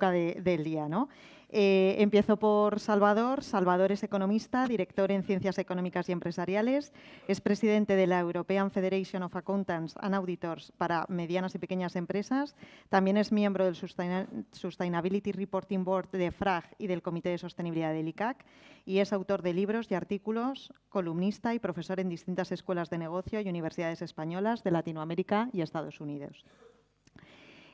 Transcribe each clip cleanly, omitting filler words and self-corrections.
toca del día, ¿no? Empiezo por Salvador. Salvador es economista, director en Ciencias Económicas y Empresariales, es presidente de la European Federation of Accountants and Auditors para medianas y pequeñas empresas, también es miembro del Sustainability Reporting Board de FRAG y del Comité de Sostenibilidad del ICAC y es autor de libros y artículos, columnista y profesor en distintas escuelas de negocio y universidades españolas de Latinoamérica y Estados Unidos.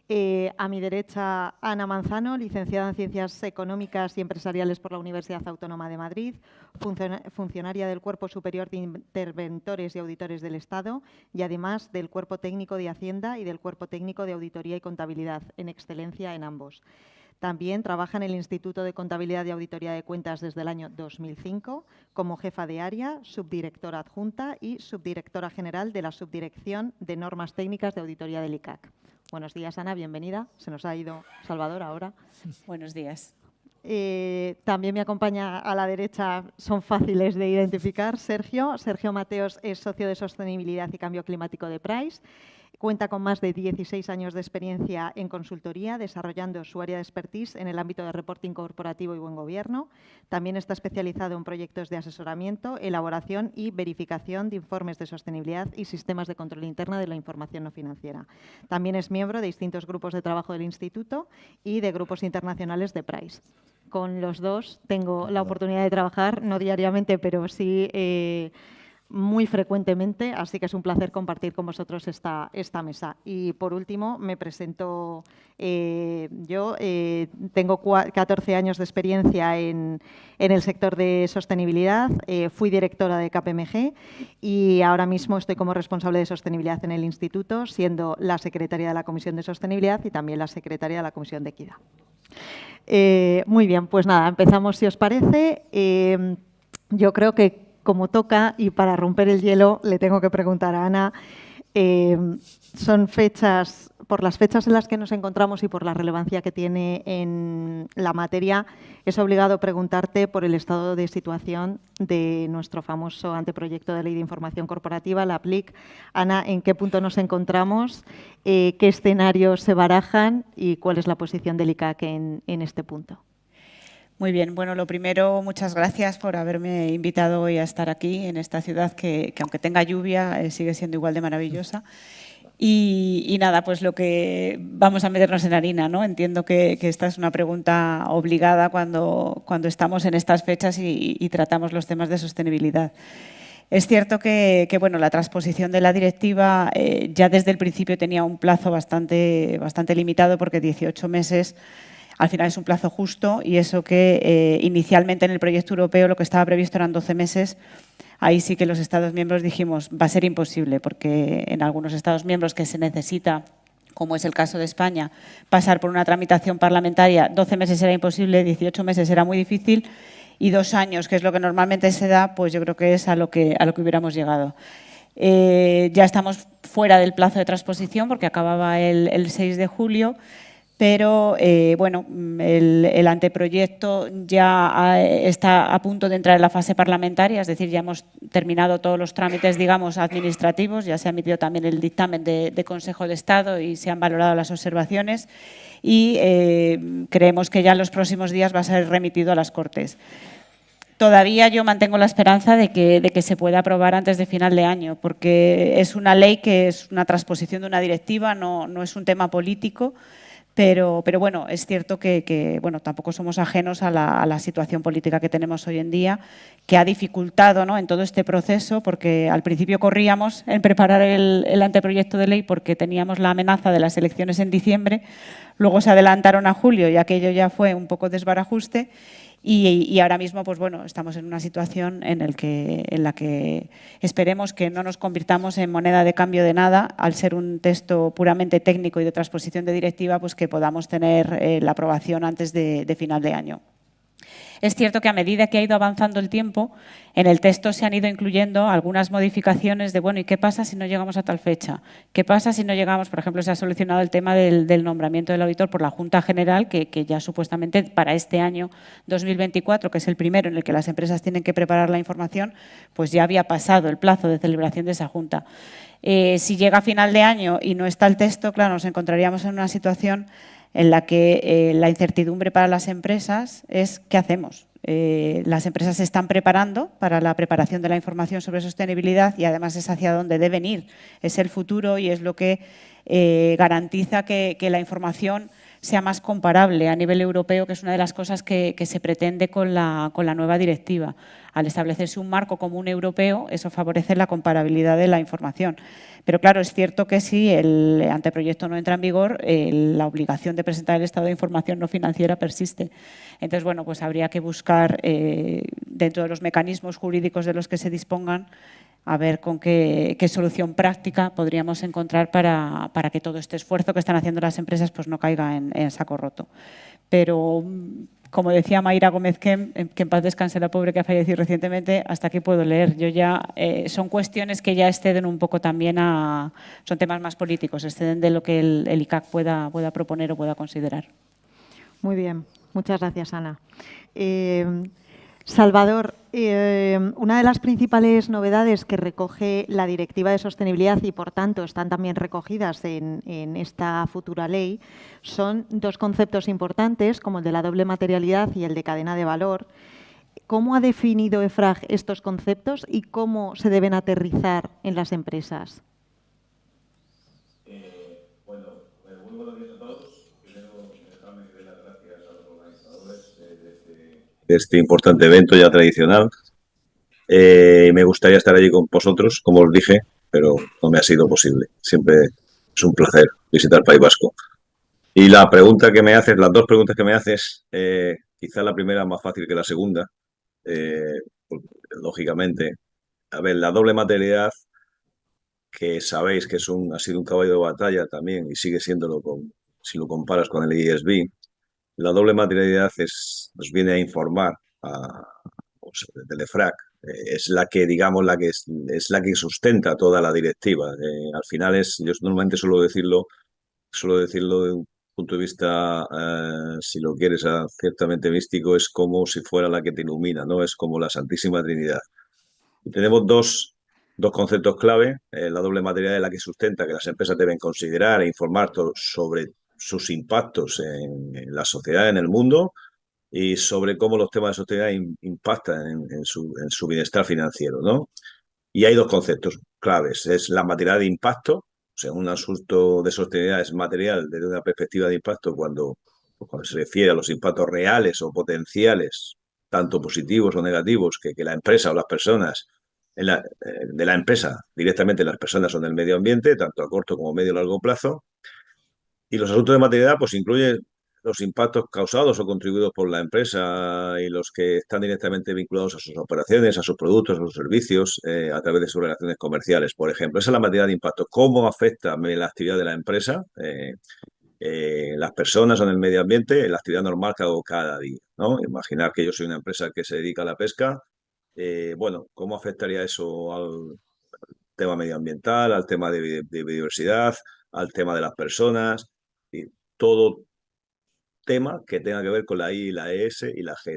A mi derecha, Ana Manzano, licenciada en Ciencias Económicas y Empresariales por la Universidad Autónoma de Madrid, funcionaria del Cuerpo Superior de Interventores y Auditores del Estado y además del Cuerpo Técnico de Hacienda y del Cuerpo Técnico de Auditoría y Contabilidad, en excelencia en ambos. También trabaja en el Instituto de Contabilidad y Auditoría de Cuentas desde el año 2005 como jefa de área, subdirectora adjunta y subdirectora general de la Subdirección de Normas Técnicas de Auditoría del ICAC. Buenos días, Ana, bienvenida. Se nos ha ido Salvador ahora. Buenos días. También me acompaña a la derecha, son fáciles de identificar, Sergio. Sergio Mateos es socio de Sostenibilidad y Cambio Climático de Price. Cuenta con más de 16 años de experiencia en consultoría, desarrollando su área de expertise en el ámbito de reporting corporativo y buen gobierno. También está especializado en proyectos de asesoramiento, elaboración y verificación de informes de sostenibilidad y sistemas de control interno de la información no financiera. También es miembro de distintos grupos de trabajo del Instituto y de grupos internacionales de Price. Con los dos tengo la oportunidad de trabajar, no diariamente, pero sí muy frecuentemente, así que es un placer compartir con vosotros esta mesa. Y por último, me presento yo. Tengo 14 años de experiencia en el sector de sostenibilidad. Fui directora de KPMG y ahora mismo estoy como responsable de sostenibilidad en el Instituto, siendo la secretaria de la Comisión de Sostenibilidad y también la secretaria de la Comisión de Equidad. Muy bien, pues nada, empezamos si os parece. Yo creo que como toca, y para romper el hielo le tengo que preguntar a Ana, son fechas, por las fechas en las que nos encontramos y por la relevancia que tiene en la materia, es obligado preguntarte por el estado de situación de nuestro famoso anteproyecto de Ley de Información Corporativa, la APLIC. Ana, ¿en qué punto nos encontramos? ¿Qué escenarios se barajan? ¿Y cuál es la posición del ICAC en este punto? Muy bien, bueno, lo primero, muchas gracias por haberme invitado hoy a estar aquí en esta ciudad que aunque tenga lluvia, sigue siendo igual de maravillosa. Y nada, pues lo que vamos a meternos en harina, ¿no? Entiendo que esta es una pregunta obligada cuando estamos en estas fechas y tratamos los temas de sostenibilidad. Es cierto que bueno, la transposición de la directiva ya desde el principio tenía un plazo bastante limitado, porque 18 meses al final es un plazo justo, y eso que inicialmente en el proyecto europeo lo que estaba previsto eran 12 meses, ahí sí que los Estados miembros dijimos va a ser imposible, porque en algunos Estados miembros que se necesita, como es el caso de España, pasar por una tramitación parlamentaria, 12 meses era imposible, 18 meses era muy difícil, y 2 años, que es lo que normalmente se da, pues yo creo que es a lo que hubiéramos llegado. Ya estamos fuera del plazo de transposición porque acababa el 6 de julio, pero bueno, el anteproyecto ya está a punto de entrar en la fase parlamentaria, es decir, ya hemos terminado todos los trámites, digamos, administrativos, ya se ha emitido también el dictamen de Consejo de Estado y se han valorado las observaciones, y creemos que ya en los próximos días va a ser remitido a las Cortes. Todavía yo mantengo la esperanza de que se pueda aprobar antes de final de año, porque es una ley que es una transposición de una directiva, no es un tema político. Pero bueno, es cierto que bueno, tampoco somos ajenos a la situación política que tenemos hoy en día, que ha dificultado, ¿no?, en todo este proceso, porque al principio corríamos en preparar el anteproyecto de ley porque teníamos la amenaza de las elecciones en diciembre, luego se adelantaron a julio y aquello ya fue un poco desbarajuste. Y ahora mismo, pues bueno, estamos en una situación en la que esperemos que no nos convirtamos en moneda de cambio de nada, al ser un texto puramente técnico y de transposición de directiva, pues que podamos tener la aprobación antes de final de año. Es cierto que a medida que ha ido avanzando el tiempo, en el texto se han ido incluyendo algunas modificaciones de, bueno, ¿y qué pasa si no llegamos a tal fecha? ¿Qué pasa si no llegamos? Por ejemplo, se ha solucionado el tema del nombramiento del auditor por la Junta General, que ya supuestamente para este año 2024, que es el primero en el que las empresas tienen que preparar la información, pues ya había pasado el plazo de celebración de esa Junta. Si llega a final de año y no está el texto, claro, nos encontraríamos en una situación en la que la incertidumbre para las empresas es ¿qué hacemos? Las empresas se están preparando para la preparación de la información sobre sostenibilidad y además es hacia dónde deben ir. Es el futuro y es lo que garantiza que la información sea más comparable a nivel europeo, que es una de las cosas que se pretende con la nueva directiva. Al establecerse un marco común europeo, eso favorece la comparabilidad de la información. Pero claro, es cierto que si el anteproyecto no entra en vigor, la obligación de presentar el estado de información no financiera persiste. Entonces, bueno, pues habría que buscar dentro de los mecanismos jurídicos de los que se dispongan a ver con qué solución práctica podríamos encontrar para que todo este esfuerzo que están haciendo las empresas pues no caiga en saco roto. Pero, como decía Mayra Gómez que en paz descanse la pobre que ha fallecido recientemente, hasta aquí puedo leer. Yo ya, son cuestiones que ya exceden un poco también son temas más políticos, exceden de lo que el ICAC pueda proponer o pueda considerar. Muy bien, muchas gracias, Ana. Salvador, una de las principales novedades que recoge la Directiva de Sostenibilidad y, por tanto, están también recogidas en esta futura ley, son dos conceptos importantes, como el de la doble materialidad y el de cadena de valor. ¿Cómo ha definido EFRAG estos conceptos y cómo se deben aterrizar en las empresas? Muy buenos días a todos. Primero, dejarme que dé las gracias a los organizadores de este importante evento ya tradicional. Me gustaría estar allí con vosotros, como os dije, pero no me ha sido posible. Siempre es un placer visitar País Vasco. Y la pregunta que me haces, las dos preguntas que me haces, quizá la primera más fácil que la segunda, porque, lógicamente. A ver, la doble materialidad, que sabéis que ha sido un caballo de batalla también y sigue siéndolo si lo comparas con el ESB, la doble materialidad nos viene a informar pues, del EFRAC. Es la que, digamos, es la que sustenta toda la directiva. Al final yo normalmente suelo decirlo de un punto de vista, si lo quieres, ciertamente místico, es como si fuera la que te ilumina, ¿no? Es como la Santísima Trinidad. Y tenemos dos conceptos clave. La doble materialidad es la que sustenta que las empresas deben considerar e informar sobre sus impactos en la sociedad, en el mundo, y sobre cómo los temas de sostenibilidad impactan en su bienestar financiero, ¿no? Y hay dos conceptos claves. Es la materialidad de impacto. O sea, un asunto de sostenibilidad es material desde una perspectiva de impacto cuando se refiere a los impactos reales o potenciales, tanto positivos o negativos, que la empresa o las personas de la empresa, directamente las personas o en el medio ambiente, tanto a corto como a medio y largo plazo. Y los asuntos de materialidad pues incluyen los impactos causados o contribuidos por la empresa y los que están directamente vinculados a sus operaciones, a sus productos, a sus servicios, a través de sus relaciones comerciales, por ejemplo. Esa es la materialidad de impacto. ¿Cómo afecta la actividad de la empresa, las personas o en el medio ambiente, en la actividad normal que hago cada día, ¿no? Imaginar que yo soy una empresa que se dedica a la pesca. Bueno, ¿cómo afectaría eso al tema medioambiental, al tema de biodiversidad, al tema de las personas? Y todo tema que tenga que ver con la I, la S y la G.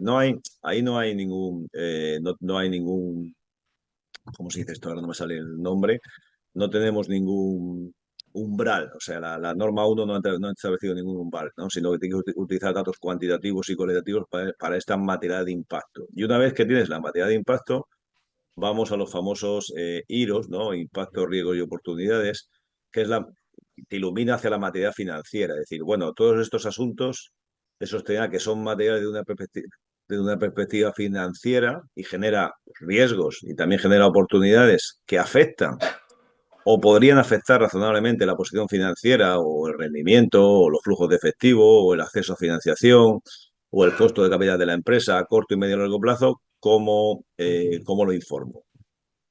Ahí no hay no hay ningún, ¿cómo se dice esto? Ahora no me sale el nombre. No tenemos ningún umbral. O sea, la norma 1 no ha establecido ningún umbral, ¿no? Sino que tiene que utilizar datos cuantitativos y cualitativos para esta materia de impacto. Y una vez que tienes la materia de impacto, vamos a los famosos IROs, ¿no? Impacto, riesgos y oportunidades, que te ilumina hacia la materia financiera. Es decir, bueno, todos estos asuntos de sostenibilidad que son materiales de una perspectiva financiera y genera riesgos y también genera oportunidades que afectan o podrían afectar razonablemente la posición financiera o el rendimiento o los flujos de efectivo o el acceso a financiación o el costo de capital de la empresa a corto y medio y largo plazo, ¿cómo lo informo?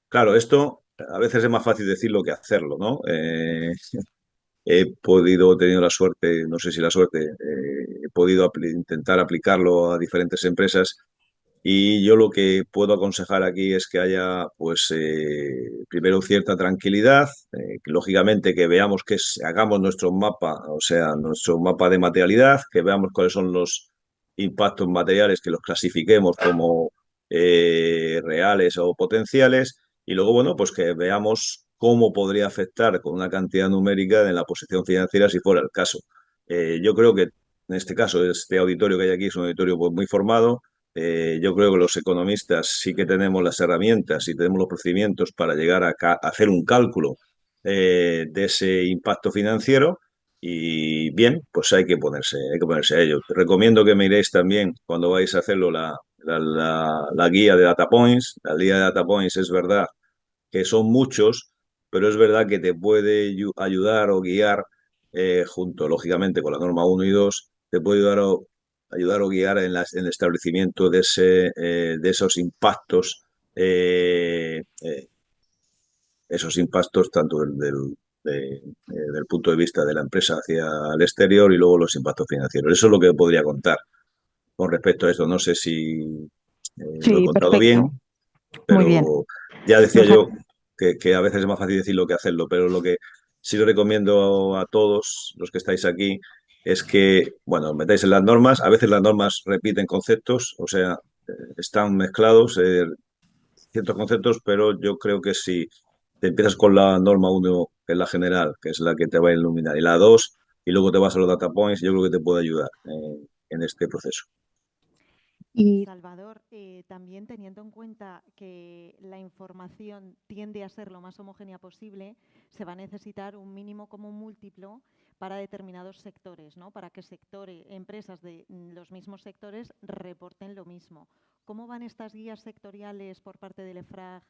Claro, esto a veces es más fácil decirlo que hacerlo, ¿no? He tenido la suerte, no sé si la suerte, he podido intentar aplicarlo a diferentes empresas y yo lo que puedo aconsejar aquí es que haya, pues, primero cierta tranquilidad, que lógicamente que veamos hagamos nuestro mapa, o sea, nuestro mapa de materialidad, que veamos cuáles son los impactos materiales, que los clasifiquemos como reales o potenciales, y luego, bueno, pues que veamos cómo podría afectar con una cantidad numérica en la posición financiera si fuera el caso. Yo creo que en este caso, este auditorio que hay aquí es un auditorio pues, muy formado. Yo creo que los economistas sí que tenemos las herramientas y tenemos los procedimientos para llegar a hacer un cálculo de ese impacto financiero. Y bien, pues hay que ponerse a ello. Te recomiendo que miréis también cuando vais a hacerlo la guía de Data Points. La guía de Data Points es verdad que son muchos, pero es verdad que te puede ayudar o guiar junto, lógicamente, con la norma uno y 2 te puede ayudar o guiar en el establecimiento de esos impactos tanto del punto de vista de la empresa hacia el exterior y luego los impactos financieros. Eso es lo que podría contar con respecto a esto. No sé si lo he Sí, contado bien, perfecto. Muy bien. pero ya decía Nos ha- yo que a veces es más fácil decirlo que hacerlo, pero lo que sí le recomiendo a todos los que estáis aquí es que, bueno, metáis en las normas. A veces las normas repiten conceptos, o sea, están mezclados ciertos conceptos, pero yo creo que si te empiezas con la norma uno que es la general, que es la que te va a iluminar, y la 2 y luego te vas a los data points, yo creo que te puede ayudar en este proceso. Y Salvador, también teniendo en cuenta que la información tiende a ser lo más homogénea posible, se va a necesitar un mínimo común múltiplo para determinados sectores, ¿no? Para que empresas de los mismos sectores reporten lo mismo. ¿Cómo van estas guías sectoriales por parte del EFRAG?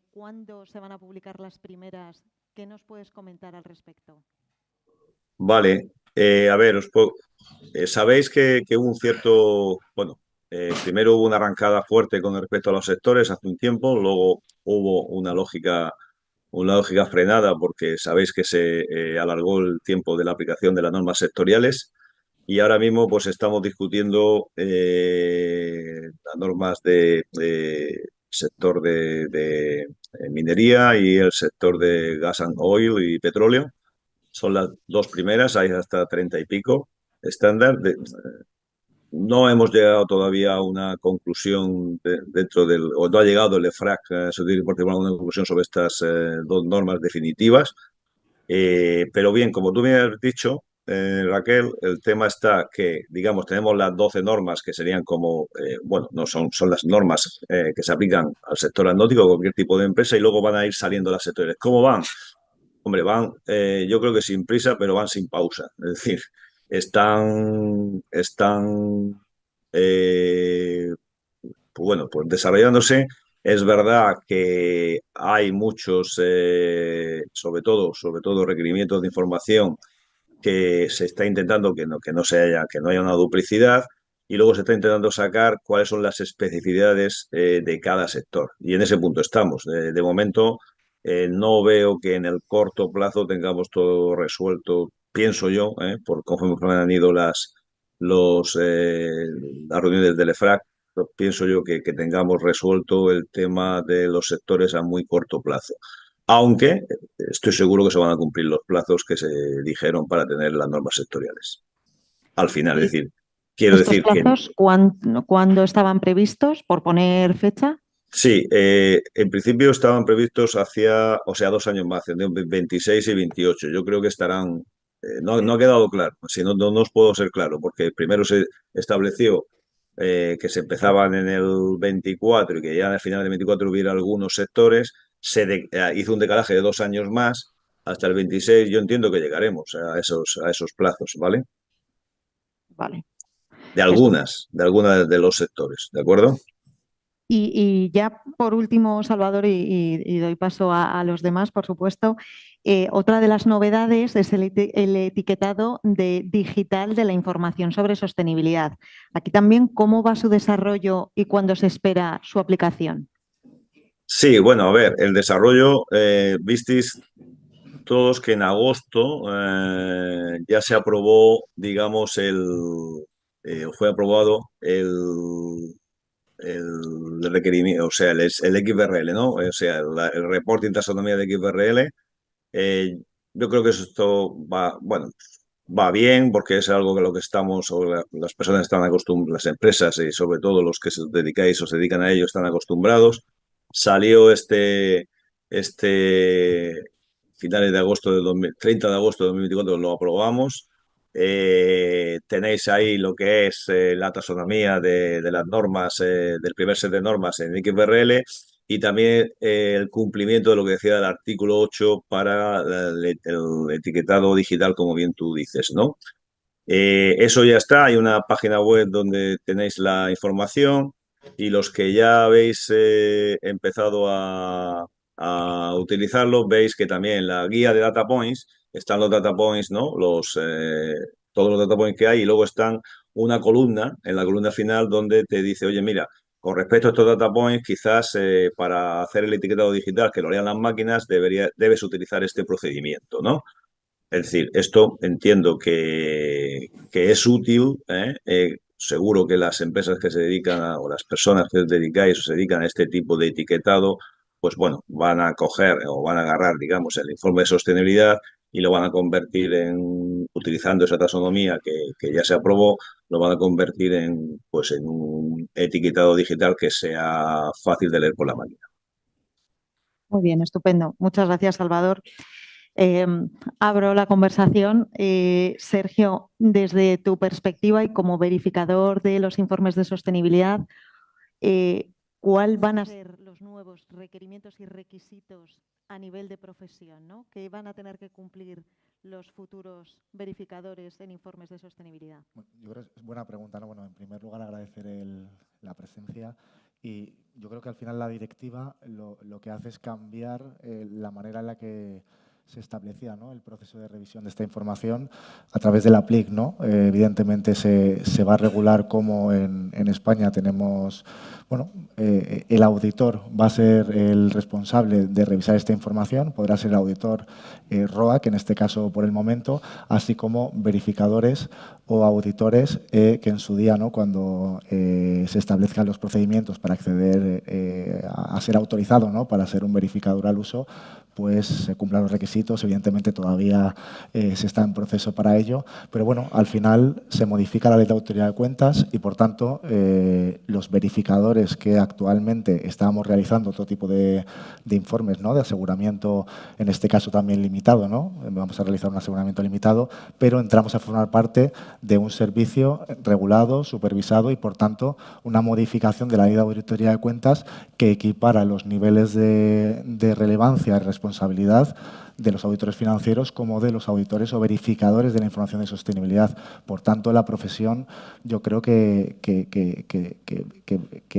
¿Cuándo se van a publicar las primeras? ¿Qué nos puedes comentar al respecto? Vale, a ver, sabéis que hubo un cierto, bueno, primero hubo una arrancada fuerte con respecto a los sectores hace un tiempo, luego hubo una lógica frenada porque sabéis que se alargó el tiempo de la aplicación de las normas sectoriales y ahora mismo pues estamos discutiendo las normas de sector de minería y el sector de gas and oil y petróleo. Son las dos primeras, hay hasta 30 y pico estándar. No hemos llegado todavía a una conclusión o no ha llegado el EFRAC, Security Report Tribunal, a una conclusión sobre estas dos normas definitivas. Pero bien, como tú me has dicho, Raquel, el tema está que, digamos, tenemos las 12 normas que serían como, bueno, no son las normas que se aplican al sector aeronáutico, cualquier tipo de empresa, y luego van a ir saliendo las sectores. ¿Cómo van? Hombre, van, yo creo que sin prisa, pero van sin pausa. Es decir, están pues bueno, pues desarrollándose. Es verdad que hay muchos, sobre todo requerimientos de información que se está intentando que no haya una duplicidad y luego se está intentando sacar cuáles son las especificidades de cada sector. Y en ese punto estamos. De momento, no veo que en el corto plazo tengamos todo resuelto, pienso yo, por conforme han ido las reuniones del EFRAC, pienso yo que tengamos resuelto el tema de los sectores a muy corto plazo. Aunque estoy seguro que se van a cumplir los plazos que se dijeron para tener las normas sectoriales. Al final, es ¿Y decir, quiero estos decir que plazos cuándo estaban previstos, por poner fecha? sí, en principio estaban previstos o sea, 2 años más, en 26 y 28. Yo creo que estarán, no ha quedado claro, si no, no os puedo ser claro, porque primero se estableció que se empezaban en el 24 y que ya al final del 24 hubiera algunos sectores, hizo un decalaje de 2 años más hasta el 26. Yo entiendo que llegaremos a esos plazos, ¿vale? Vale. De algunas de los sectores, ¿de acuerdo? Y ya por último, Salvador, y doy paso a los demás, por supuesto, otra de las novedades es el etiquetado de digital de la información sobre sostenibilidad. Aquí también, ¿cómo va su desarrollo y cuándo se espera su aplicación? Sí, bueno, a ver, el desarrollo, visteis todos que en agosto ya se aprobó, digamos, fue aprobado el requerimiento, o sea, el XBRL, ¿no? O sea, el reporting taxonomía de XBRL. Eh, yo creo que esto va, bueno, va bien porque es algo que lo que estamos, o las personas están acostumbradas, las empresas y sobre todo los que se dedicáis o se dedican a ello están acostumbrados. Salió este finales de agosto 30 de agosto de 2024 lo aprobamos Tenéis ahí lo que es la taxonomía de las normas, del primer set de normas en XBRL y también el cumplimiento de lo que decía el artículo 8 para el etiquetado digital, como bien tú dices, ¿no? Eso ya está, hay una página web donde tenéis la información y los que ya habéis empezado a utilizarlo, veis que también en la guía de data points están los data points, ¿no? Todos los data points que hay y luego están una columna, en la columna final, donde te dice, oye, mira, con respecto a estos data points, quizás para hacer el etiquetado digital que lo harían las máquinas, debes utilizar este procedimiento, ¿no? Es decir, esto entiendo que es útil, ¿eh? Seguro que las empresas que se dedican o las personas que os dedicáis o se dedican a este tipo de etiquetado, pues bueno, van a coger o van a agarrar, digamos, el informe de sostenibilidad y lo van a convertir utilizando esa taxonomía que ya se aprobó, lo van a convertir pues en un etiquetado digital que sea fácil de leer por la máquina. Muy bien, estupendo. Muchas gracias, Salvador. Abro la conversación. Sergio, desde tu perspectiva y como verificador de los informes de sostenibilidad, ¿cuáles van a ser los nuevos requerimientos y requisitos a nivel de profesión, ¿no?, que van a tener que cumplir los futuros verificadores en informes de sostenibilidad? Yo creo que es buena pregunta, ¿no? Bueno, en primer lugar agradecer la presencia y yo creo que al final la directiva lo que hace es cambiar la manera en la que se establecía, ¿no?, el proceso de revisión de esta información a través de la PLIC, ¿no? Evidentemente se va a regular cómo en España tenemos, bueno, el auditor va a ser el responsable de revisar esta información, podrá ser el auditor ROA, que en este caso por el momento, así como verificadores o auditores que en su día, ¿no?, cuando se establezcan los procedimientos para acceder a ser autorizado, ¿no?, para ser un verificador al uso, pues se cumplan los requisitos. Evidentemente todavía se está en proceso para ello, pero bueno, al final se modifica la ley de autoridad de cuentas y por tanto los verificadores que actualmente estábamos realizando otro tipo de informes, ¿no?, de aseguramiento, en este caso también limitado, ¿no?, vamos a realizar un aseguramiento limitado, pero entramos a formar parte de un servicio regulado, supervisado y por tanto una modificación de la ley de auditoría de cuentas que equipara los niveles de relevancia y responsabilidad de los auditores financieros como de los auditores o verificadores de la información de sostenibilidad. Por tanto, la profesión yo creo que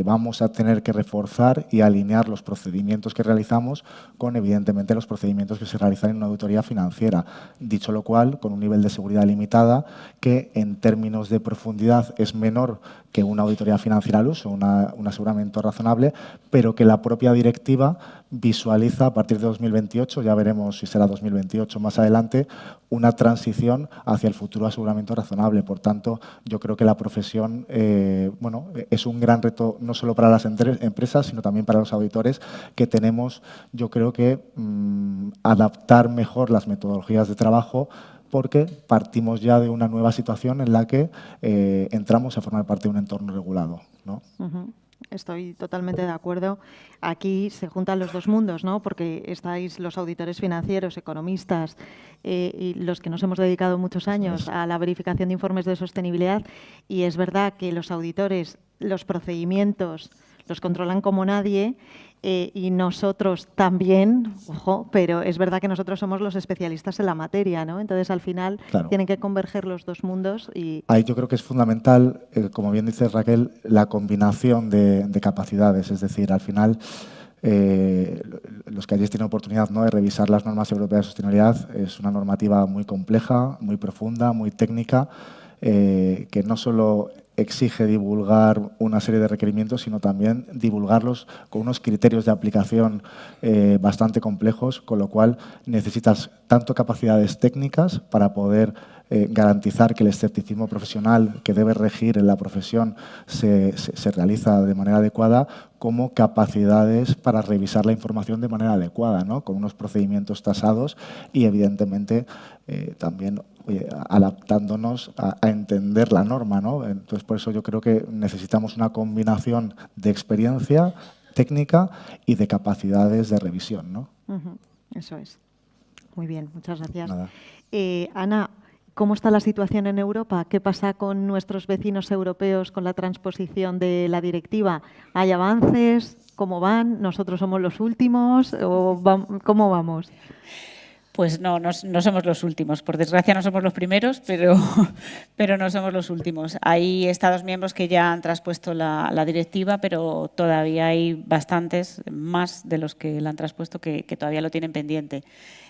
vamos a tener que reforzar y alinear los procedimientos que realizamos con, evidentemente, los procedimientos que se realizan en una auditoría financiera. Dicho lo cual, con un nivel de seguridad limitada que en términos de profundidad es menor que una auditoría financiera al uso, un aseguramiento razonable, pero que la propia directiva visualiza a partir de 2028, ya veremos si será 2028 más adelante, una transición hacia el futuro aseguramiento razonable. Por tanto, yo creo que la profesión bueno, es un gran reto no solo para las empresas, sino también para los auditores, que tenemos, yo creo que adaptar mejor las metodologías de trabajo, porque partimos ya de una nueva situación en la que entramos a formar parte de un entorno regulado, ¿no? Estoy totalmente de acuerdo. Aquí se juntan los dos mundos, ¿no?, porque estáis los auditores financieros, economistas y los que nos hemos dedicado muchos años a la verificación de informes de sostenibilidad, y es verdad que los auditores, los procedimientos los controlan como nadie y nosotros también, ojo, pero es verdad que nosotros somos los especialistas en la materia, ¿no? Entonces, al final, claro, tienen que converger los dos mundos. Ahí yo creo que es fundamental, como bien dice Raquel, la combinación de capacidades. Es decir, al final, los que hayáis tenido oportunidad, ¿no?, de revisar las normas europeas de sostenibilidad, es una normativa muy compleja, muy profunda, muy técnica, que no solo exige divulgar una serie de requerimientos, sino también divulgarlos con unos criterios de aplicación bastante complejos, con lo cual necesitas tanto capacidades técnicas para poder garantizar que el escepticismo profesional que debe regir en la profesión se realiza de manera adecuada, como capacidades para revisar la información de manera adecuada, ¿no?, con unos procedimientos tasados y, evidentemente, también adaptándonos a entender la norma, ¿no? Entonces, por eso yo creo que necesitamos una combinación de experiencia técnica y de capacidades de revisión, ¿no? Eso es. Muy bien, muchas gracias. Nada. Ana, cómo está la situación en Europa? ¿Qué pasa con nuestros vecinos europeos con la transposición de la directiva? ¿Hay avances? ¿Cómo van? ¿Nosotros somos los últimos? ¿Cómo vamos? Pues no somos los últimos. Por desgracia no somos los primeros, pero no somos los últimos. Hay Estados miembros que ya han traspuesto la directiva, pero todavía hay bastantes, más de los que la han traspuesto, que todavía lo tienen pendiente.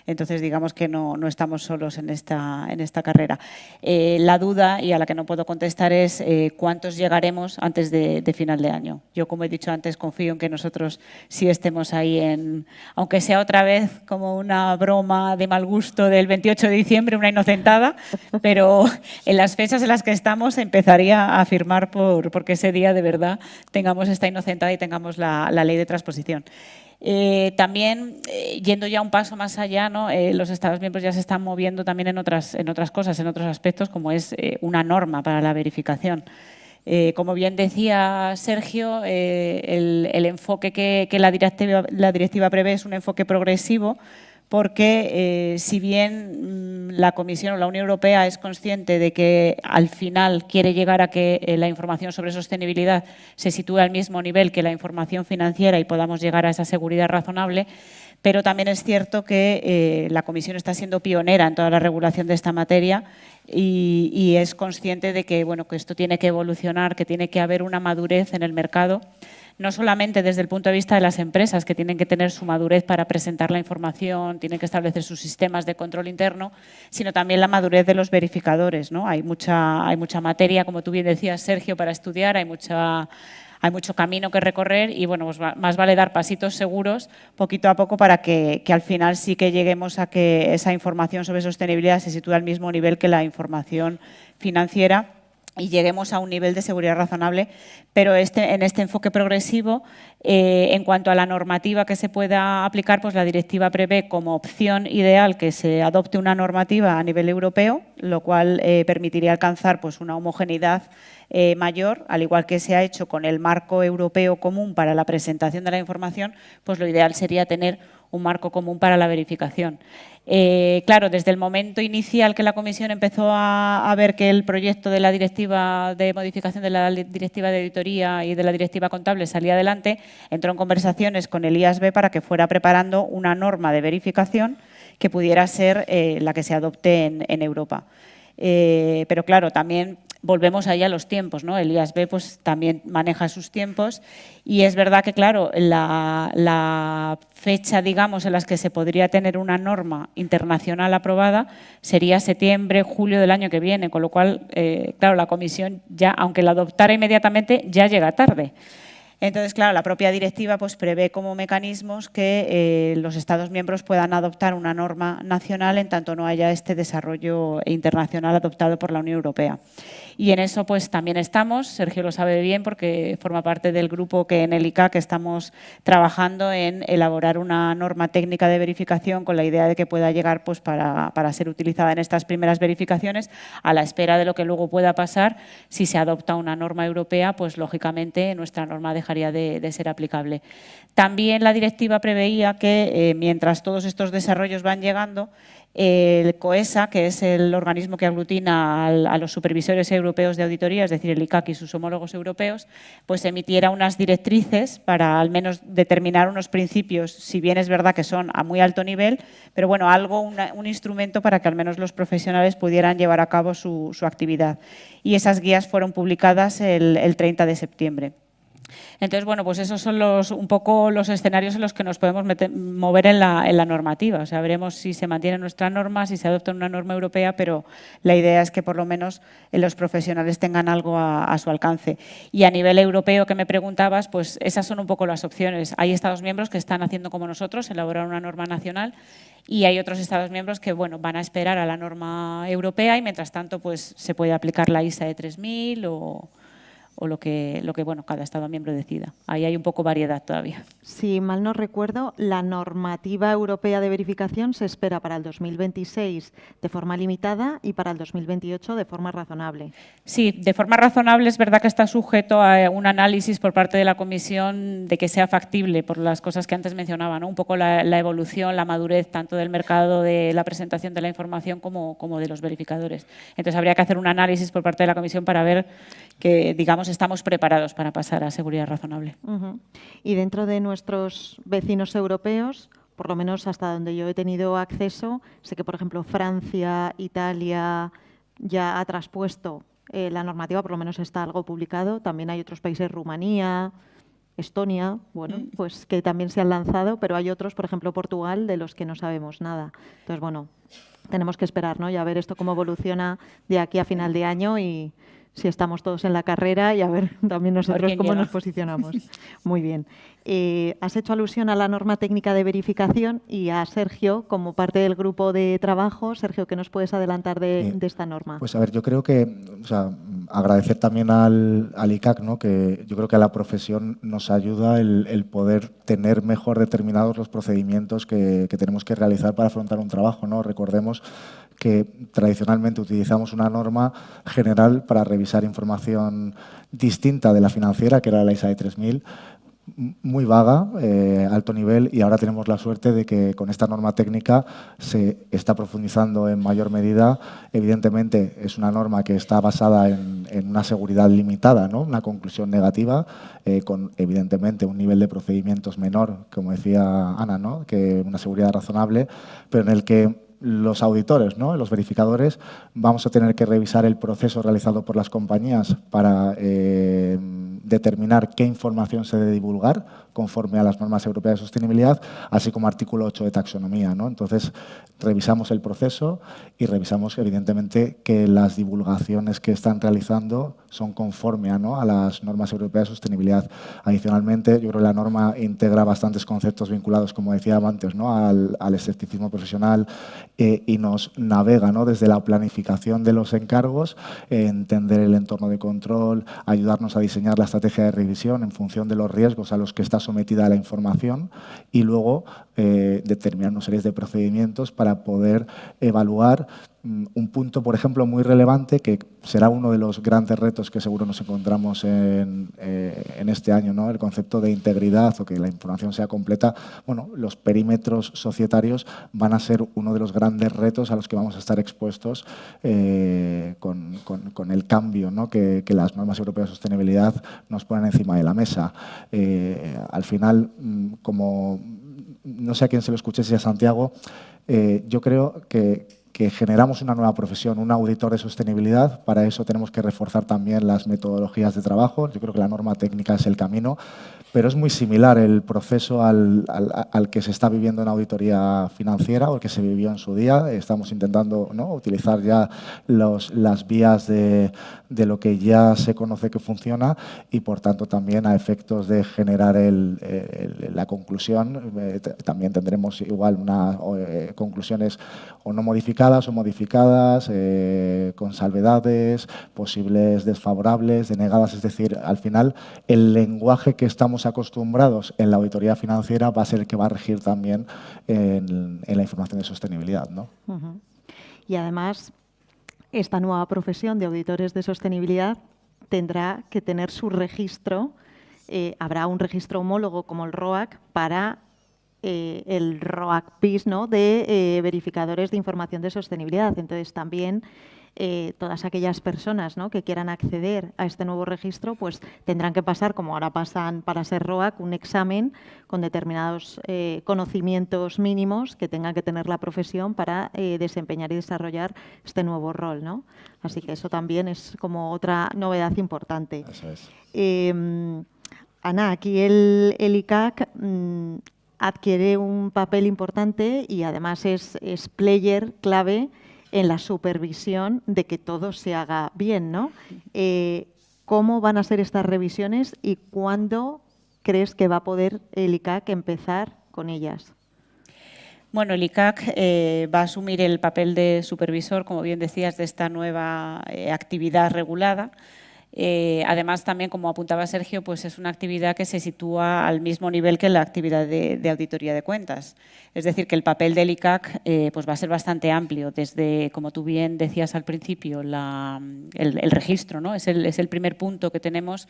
Entonces, digamos que no estamos solos en esta carrera. La duda, y a la que no puedo contestar, es cuántos llegaremos antes de final de año. Yo, como he dicho antes, confío en que nosotros sí estemos ahí, aunque sea otra vez como una broma de mal gusto del 28 de diciembre, una inocentada, pero en las fechas en las que estamos empezaría a firmar porque ese día de verdad tengamos esta inocentada y tengamos la ley de transposición. También, yendo ya un paso más allá, ¿no? Los Estados miembros ya se están moviendo también en otras cosas, en otros aspectos, como es una norma para la verificación. Como bien decía Sergio, el enfoque que la directiva prevé es un enfoque progresivo, porque si bien la Comisión o la Unión Europea es consciente de que al final quiere llegar a que la información sobre sostenibilidad se sitúe al mismo nivel que la información financiera y podamos llegar a esa seguridad razonable, pero también es cierto que la Comisión está siendo pionera en toda la regulación de esta materia y es consciente de que, bueno, que esto tiene que evolucionar, que tiene que haber una madurez en el mercado, no solamente desde el punto de vista de las empresas, que tienen que tener su madurez para presentar la información, tienen que establecer sus sistemas de control interno, sino también la madurez de los verificadores, ¿no? Hay mucha materia, como tú bien decías, Sergio, para estudiar, hay mucho camino que recorrer y, bueno, pues más vale dar pasitos seguros poquito a poco para que al final sí que lleguemos a que esa información sobre sostenibilidad se sitúe al mismo nivel que la información financiera y lleguemos a un nivel de seguridad razonable, pero en este enfoque progresivo, en cuanto a la normativa que se pueda aplicar, pues la directiva prevé como opción ideal que se adopte una normativa a nivel europeo, lo cual permitiría alcanzar pues una homogeneidad mayor, al igual que se ha hecho con el marco europeo común para la presentación de la información, pues lo ideal sería tener un marco común para la verificación. Claro, desde el momento inicial que la Comisión empezó a ver que el proyecto de la directiva de modificación de la directiva de auditoría y de la directiva contable salía adelante, entró en conversaciones con el IASB para que fuera preparando una norma de verificación que pudiera ser la que se adopte en Europa. Pero claro, también volvemos ahí a los tiempos, ¿no? El IASB pues, también maneja sus tiempos y es verdad que, claro, la fecha, digamos, en las que se podría tener una norma internacional aprobada sería septiembre, julio del año que viene, con lo cual, claro, la Comisión ya, aunque la adoptara inmediatamente, ya llega tarde. Entonces, claro, la propia directiva pues, prevé como mecanismos que los Estados miembros puedan adoptar una norma nacional en tanto no haya este desarrollo internacional adoptado por la Unión Europea. Y en eso pues también estamos, Sergio lo sabe bien porque forma parte del grupo que en el ICAC estamos trabajando en elaborar una norma técnica de verificación con la idea de que pueda llegar pues, para ser utilizada en estas primeras verificaciones a la espera de lo que luego pueda pasar. Si se adopta una norma europea, pues lógicamente nuestra norma dejaría de ser aplicable. También la directiva preveía que mientras todos estos desarrollos van llegando, el COESA, que es el organismo que aglutina a los supervisores europeos de auditoría, es decir, el ICAC y sus homólogos europeos, pues emitiera unas directrices para al menos determinar unos principios, si bien es verdad que son a muy alto nivel, pero bueno, un instrumento para que al menos los profesionales pudieran llevar a cabo su actividad. Y esas guías fueron publicadas el 30 de septiembre. Entonces, bueno, pues esos son un poco los escenarios en los que nos podemos mover en la normativa. O sea, veremos si se mantiene nuestra norma, si se adopta una norma europea, pero la idea es que por lo menos los profesionales tengan algo a su alcance. Y a nivel europeo, que me preguntabas, pues esas son un poco las opciones. Hay Estados miembros que están haciendo como nosotros, elaborar una norma nacional, y hay otros Estados miembros que, bueno, van a esperar a la norma europea y mientras tanto, pues se puede aplicar la ISA de 3000 o lo que bueno, cada Estado miembro decida. Ahí hay un poco variedad todavía. Si mal no recuerdo, la normativa europea de verificación se espera para el 2026 de forma limitada y para el 2028 de forma razonable. Sí, de forma razonable es verdad que está sujeto a un análisis por parte de la Comisión de que sea factible por las cosas que antes mencionaba, ¿no? Un poco la evolución, la madurez tanto del mercado de la presentación de la información como de los verificadores. Entonces habría que hacer un análisis por parte de la Comisión para ver que, digamos, estamos preparados para pasar a seguridad razonable. Y dentro de nuestros vecinos europeos, por lo menos hasta donde yo he tenido acceso, sé que, por ejemplo, Francia, Italia ya ha traspuesto la normativa, por lo menos está algo publicado. También hay otros países, Rumanía, Estonia, bueno, pues que también se han lanzado, pero hay otros, por ejemplo, Portugal, de los que no sabemos nada. Entonces, bueno, tenemos que esperar, ¿no? Y a ver esto cómo evoluciona de aquí a final de año y si estamos todos en la carrera y a ver también nosotros cómo nos posicionamos. Muy bien. Has hecho alusión a la norma técnica de verificación y a Sergio como parte del grupo de trabajo. Sergio, ¿qué nos puedes adelantar de esta norma? Pues a ver, yo creo que, o sea, agradecer también al ICAC, ¿no? Que yo creo que a la profesión nos ayuda el poder tener mejor determinados los procedimientos que tenemos que realizar para afrontar un trabajo, ¿no? Recordemos que tradicionalmente utilizamos una norma general para revisar información distinta de la financiera, que era la ISAE 3000, muy vaga, alto nivel, y ahora tenemos la suerte de que con esta norma técnica se está profundizando en mayor medida. Evidentemente es una norma que está basada en una seguridad limitada, ¿no? Una conclusión negativa, con evidentemente un nivel de procedimientos menor, como decía Ana, ¿no? Que una seguridad razonable, pero en el que los auditores, ¿no? Los verificadores, vamos a tener que revisar el proceso realizado por las compañías para determinar qué información se debe divulgar conforme a las normas europeas de sostenibilidad, así como artículo 8 de taxonomía, ¿no? Entonces, revisamos el proceso y revisamos, evidentemente, que las divulgaciones que están realizando son conforme a las normas europeas de sostenibilidad. Adicionalmente, yo creo que la norma integra bastantes conceptos vinculados, como decía antes, ¿no? al escepticismo profesional, y nos navega, ¿no? Desde la planificación de los encargos, entender el entorno de control, ayudarnos a diseñar la estrategia de revisión en función de los riesgos a los que está sometida la información y luego determinar una serie de procedimientos para poder evaluar un punto, por ejemplo, muy relevante, que será uno de los grandes retos que seguro nos encontramos en este año, ¿no? El concepto de integridad o que la información sea completa. Bueno, los perímetros societarios van a ser uno de los grandes retos a los que vamos a estar expuestos con el cambio, ¿no? que las normas europeas de sostenibilidad nos ponen encima de la mesa. Al final, como no sé a quién se lo escuché, si a Santiago, yo creo que generamos una nueva profesión, un auditor de sostenibilidad. Para eso tenemos que reforzar también las metodologías de trabajo. Yo creo que la norma técnica es el camino, pero es muy similar el proceso al que se está viviendo en auditoría financiera o el que se vivió en su día. Estamos intentando, ¿no? utilizar ya las vías de lo que ya se conoce que funciona y, por tanto, también a efectos de generar la conclusión, también tendremos igual conclusiones o no modificadas o modificadas, con salvedades, posibles desfavorables, denegadas. Es decir, al final, el lenguaje que estamos acostumbrados en la auditoría financiera va a ser el que va a regir también en la información de sostenibilidad, ¿no? Y además, esta nueva profesión de auditores de sostenibilidad tendrá que tener su registro. Habrá un registro homólogo como el ROAC para el ROAC-PIS, ¿no? de verificadores de información de sostenibilidad. Entonces, también todas aquellas personas, ¿no? que quieran acceder a este nuevo registro, pues tendrán que pasar, como ahora pasan para ser ROAC, un examen con determinados conocimientos mínimos que tengan que tener la profesión para desempeñar y desarrollar este nuevo rol, ¿no? Así que eso también es como otra novedad importante. Eso es. Ana, aquí el ICAC adquiere un papel importante y además es player clave en la supervisión de que todo se haga bien, ¿no? ¿Cómo van a ser estas revisiones y cuándo crees que va a poder el ICAC empezar con ellas? Bueno, el ICAC va a asumir el papel de supervisor, como bien decías, de esta nueva actividad regulada. Además, también, como apuntaba Sergio, pues es una actividad que se sitúa al mismo nivel que la actividad de auditoría de cuentas. Es decir, que el papel del ICAC pues va a ser bastante amplio, desde, como tú bien decías al principio, el registro, ¿no? Es el primer punto que tenemos.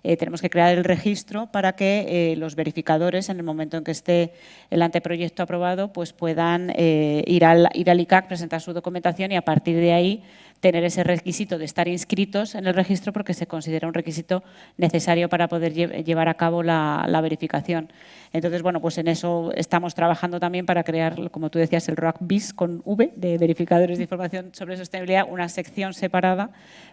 Tenemos que crear el registro para que los verificadores, en el momento en que esté el anteproyecto aprobado, pues puedan ir al ICAC, presentar su documentación y a partir de ahí tener ese requisito de estar inscritos en el registro, porque se considera un requisito necesario para poder llevar a cabo la verificación. Entonces, bueno, pues en eso estamos trabajando también para crear, como tú decías, el ROAC BIS con V, de verificadores de información sobre sostenibilidad, una sección separada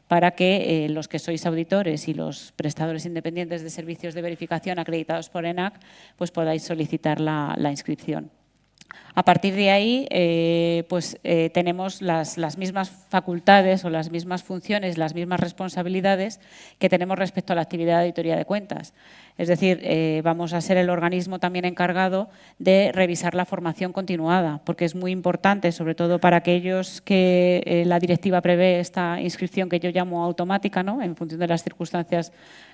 para que los que sois auditores y los prestadores independientes de servicios de verificación acreditados por ENAC, pues podáis solicitar la inscripción. A partir de ahí, tenemos las mismas facultades o las mismas funciones, las mismas responsabilidades que tenemos respecto a la actividad de auditoría de cuentas. Es decir, vamos a ser el organismo también encargado de revisar la formación continuada, porque es muy importante, sobre todo para aquellos que la directiva prevé esta inscripción que yo llamo automática, ¿no?, en función de las circunstancias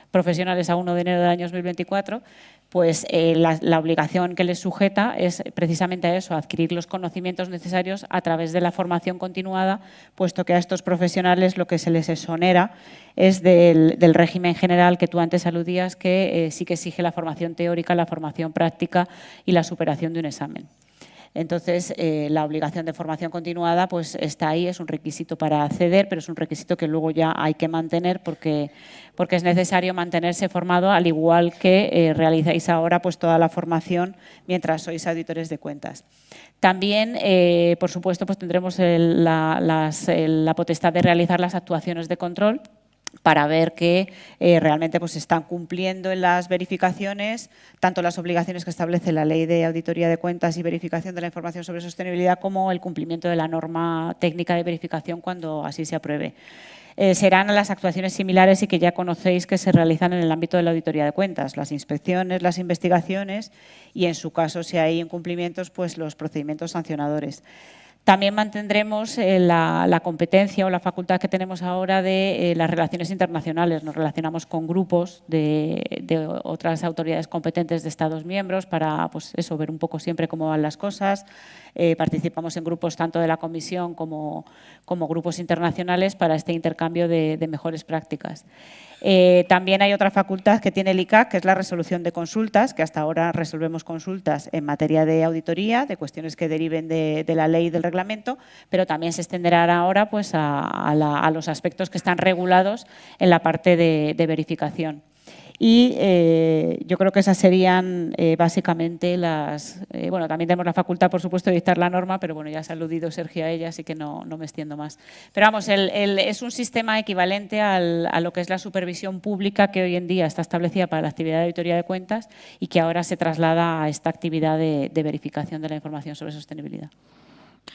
profesionales a 1 de enero del año 2024, pues la obligación que les sujeta es precisamente a eso, adquirir los conocimientos necesarios a través de la formación continuada, puesto que a estos profesionales lo que se les exonera es del régimen general que tú antes aludías, que sí que exige la formación teórica, la formación práctica y la superación de un examen. Entonces, la obligación de formación continuada pues está ahí, es un requisito para acceder, pero es un requisito que luego ya hay que mantener porque es necesario mantenerse formado, al igual que realizáis ahora pues toda la formación mientras sois auditores de cuentas. También, por supuesto, pues tendremos la potestad de realizar las actuaciones de control para ver que realmente pues, se están cumpliendo en las verificaciones tanto las obligaciones que establece la Ley de Auditoría de Cuentas y Verificación de la Información sobre Sostenibilidad, como el cumplimiento de la norma técnica de verificación cuando así se apruebe. Serán las actuaciones similares y que ya conocéis que se realizan en el ámbito de la auditoría de cuentas, las inspecciones, las investigaciones y, en su caso, si hay incumplimientos, pues los procedimientos sancionadores. También mantendremos la competencia o la facultad que tenemos ahora de las relaciones internacionales. Nos relacionamos con grupos de otras autoridades competentes de Estados miembros para pues eso, ver un poco siempre cómo van las cosas. Participamos en grupos tanto de la Comisión como grupos internacionales para este intercambio de mejores prácticas. También hay otra facultad que tiene el ICAC, que es la resolución de consultas, que hasta ahora resolvemos consultas en materia de auditoría, de cuestiones que deriven de la ley y del reglamento, pero también se extenderá ahora pues, a los aspectos que están regulados en la parte de verificación. Y yo creo que esas serían básicamente las… bueno, también tenemos la facultad, por supuesto, de dictar la norma, pero bueno, ya se ha aludido Sergio a ella, así que no me extiendo más. Pero vamos, es un sistema equivalente a lo que es la supervisión pública que hoy en día está establecida para la actividad de auditoría de cuentas y que ahora se traslada a esta actividad de verificación de la información sobre sostenibilidad.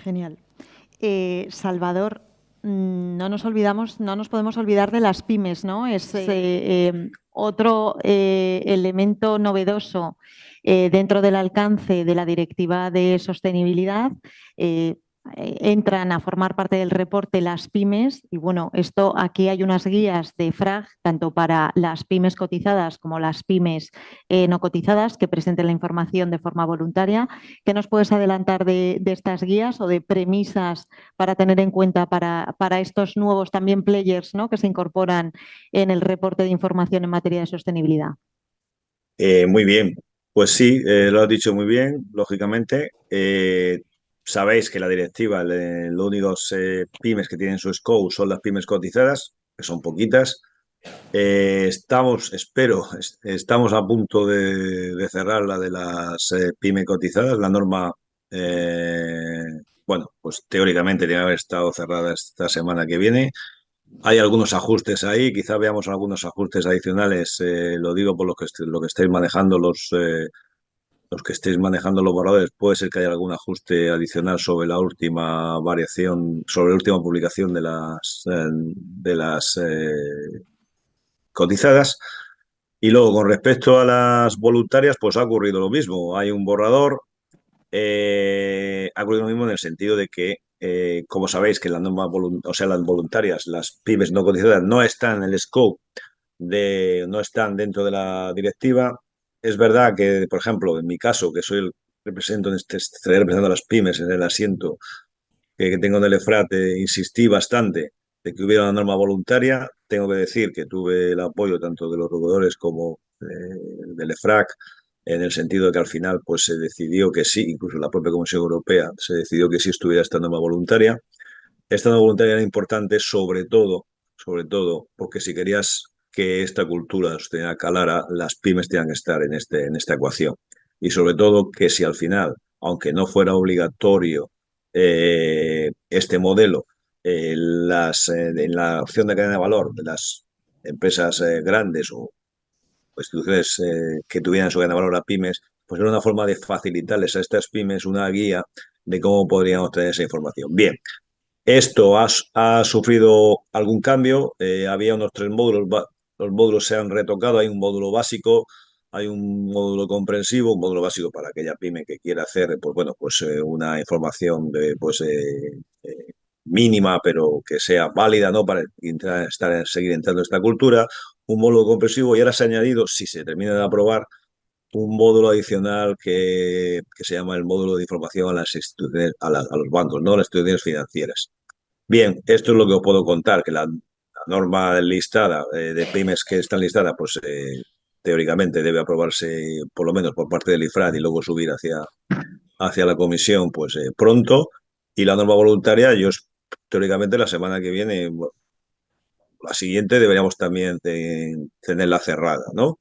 Genial. Salvador, no nos podemos olvidar de las pymes, ¿no? Es otro elemento novedoso dentro del alcance de la Directiva de Sostenibilidad. Entran a formar parte del reporte las pymes y bueno, aquí hay unas guías de FRAG tanto para las pymes cotizadas como las pymes no cotizadas que presenten la información de forma voluntaria. ¿Qué nos puedes adelantar de estas guías o de premisas para tener en cuenta para estos nuevos también players, ¿no?, que se incorporan en el reporte de información en materia de sostenibilidad? Muy bien, pues sí, lo has dicho muy bien, lógicamente. Sabéis que la directiva, los únicos pymes que tienen su scope son las pymes cotizadas, que son poquitas. Estamos a punto de cerrar la de las pymes cotizadas. La norma, bueno, pues teóricamente tiene que haber estado cerrada esta semana que viene. Hay algunos ajustes ahí, quizá veamos algunos ajustes adicionales, lo digo por lo que estéis manejando los que estéis manejando los borradores, puede ser que haya algún ajuste adicional sobre la última variación, sobre la última publicación de las cotizadas. Y luego, con respecto a las voluntarias, pues ha ocurrido lo mismo. Hay un borrador, ha ocurrido lo mismo en el sentido de que como sabéis, que las normas las voluntarias, las pymes no cotizadas, no están en el scope no están dentro de la directiva. Es verdad que, por ejemplo, en mi caso, que soy estaré representando a las pymes en el asiento que tengo en el EFRAT, insistí bastante de que hubiera una norma voluntaria. Tengo que decir que tuve el apoyo tanto de los reguladores como del EFRAC, en el sentido de que al final pues se decidió que sí, incluso la propia Comisión Europea se decidió que sí estuviera esta norma voluntaria. Esta norma voluntaria era importante sobre todo, porque si querías que esta cultura sostenible calara, las pymes tenían que estar en esta ecuación. Y sobre todo que si al final, aunque no fuera obligatorio este modelo, en la opción de cadena de valor de las empresas grandes o instituciones que tuvieran su cadena de valor a pymes, pues era una forma de facilitarles a estas pymes una guía de cómo podrían obtener esa información. Bien, esto ha sufrido algún cambio. Había unos 3 módulos. Los módulos se han retocado. Hay un módulo básico, hay un módulo comprensivo, un módulo básico para aquella pyme que quiera hacer, pues bueno, pues una información mínima, pero que sea válida, ¿no? Para seguir entrando en esta cultura. Un módulo comprensivo, y ahora se ha añadido, si se termina de aprobar, un módulo adicional que se llama el módulo de información a las instituciones, a los bancos, ¿no? A las instituciones financieras. Bien, esto es lo que os puedo contar, que la norma listada de pymes que están listadas, pues teóricamente debe aprobarse por lo menos por parte del IFRAD y luego subir hacia la comisión pues pronto. Y la norma voluntaria, teóricamente la semana que viene, la siguiente, deberíamos también tenerla cerrada, ¿no?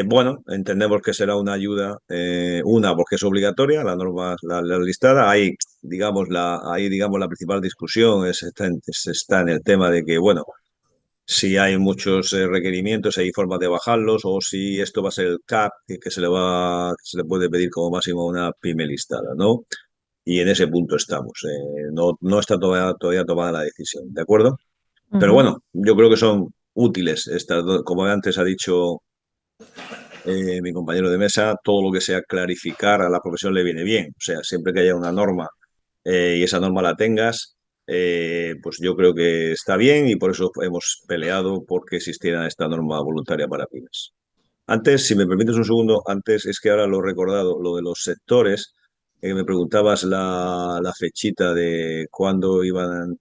Bueno, entendemos que será una ayuda, porque es obligatoria, la norma la listada. Digamos, la principal discusión está en el tema de que, bueno, si hay muchos requerimientos, hay formas de bajarlos, o si esto va a ser el CAP que se le puede pedir como máximo a una pyme listada, ¿no? Y en ese punto estamos. No está todavía tomada la decisión, ¿de acuerdo? Pero bueno, yo creo que son útiles como antes ha dicho mi compañero de mesa, todo lo que sea clarificar a la profesión le viene bien. O sea, siempre que haya una norma y esa norma la tengas, pues yo creo que está bien, y por eso hemos peleado porque existiera esta norma voluntaria para pymes. Antes, si me permites un segundo, antes es que ahora lo he recordado, lo de los sectores, me preguntabas la fechita de cuándo iban,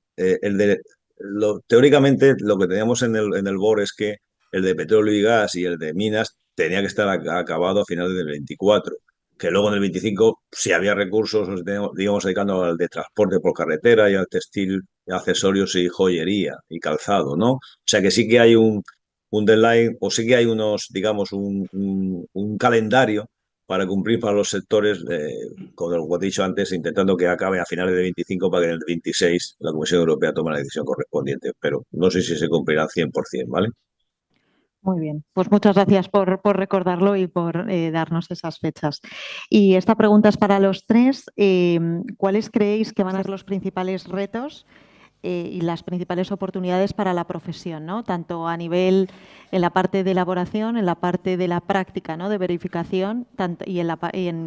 teóricamente lo que teníamos en el BOR es que el de petróleo y gas y el de minas tenía que estar acabado a finales del 24, que luego en el 25, si había recursos, nos íbamos dedicando al de transporte por carretera y al textil, accesorios y joyería y calzado, ¿no? O sea que sí que hay un deadline, o sí que hay digamos, un calendario para cumplir para los sectores, con lo que he dicho antes, intentando que acabe a finales de 25 para que en el 26 la Comisión Europea tome la decisión correspondiente. Pero no sé si se cumplirá al 100%, ¿vale? Muy bien, pues muchas gracias por recordarlo y por darnos esas fechas. Y esta pregunta es para los tres. ¿Cuáles creéis que van a ser los principales retos y las principales oportunidades para la profesión, ¿no? Tanto a nivel en la parte de elaboración, en la parte de la práctica, ¿no? De verificación, y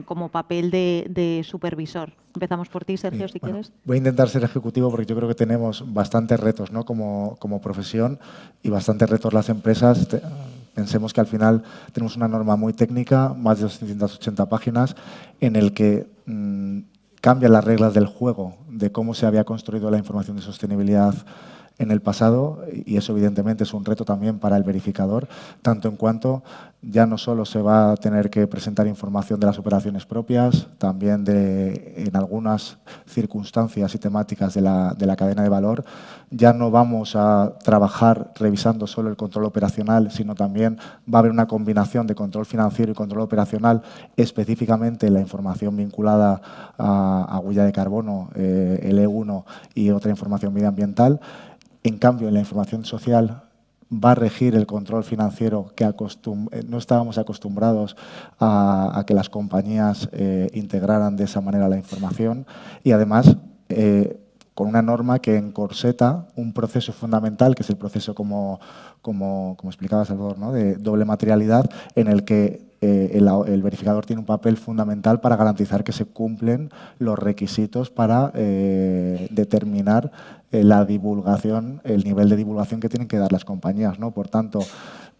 como papel de supervisor? Empezamos por ti, Sergio, si quieres. Voy a intentar ser ejecutivo porque yo creo que tenemos bastantes retos, ¿no? como profesión, y bastantes retos las empresas. Pensemos que al final tenemos una norma muy técnica, más de 280 páginas, en el que cambian las reglas del juego de cómo se había construido la información de sostenibilidad en el pasado, y eso evidentemente es un reto también para el verificador, tanto en cuanto ya no solo se va a tener que presentar información de las operaciones propias, también en algunas circunstancias y temáticas de la cadena de valor. Ya no vamos a trabajar revisando solo el control operacional, sino también va a haber una combinación de control financiero y control operacional, específicamente la información vinculada a huella de carbono, el E1 y otra información medioambiental. En cambio, en la información social va a regir el control financiero que no estábamos acostumbrados a que las compañías integraran de esa manera la información, y además con una norma que encorseta un proceso fundamental, que es el proceso, como explicaba Salvador, ¿no? De doble materialidad, en el que el verificador tiene un papel fundamental para garantizar que se cumplen los requisitos para determinar la divulgación, el nivel de divulgación que tienen que dar las compañías, ¿no? Por tanto,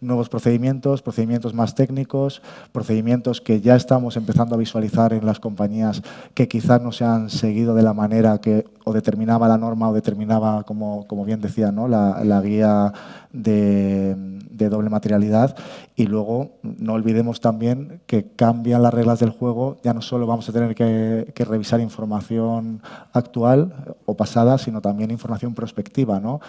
nuevos procedimientos, procedimientos más técnicos, procedimientos que ya estamos empezando a visualizar en las compañías que quizás no se han seguido de la manera que o determinaba la norma o determinaba, como bien decía, ¿no? la guía de doble materialidad. Y luego no olvidemos también que cambian las reglas del juego. Ya no solo vamos a tener que revisar información actual o pasada, sino también información prospectiva, ¿no?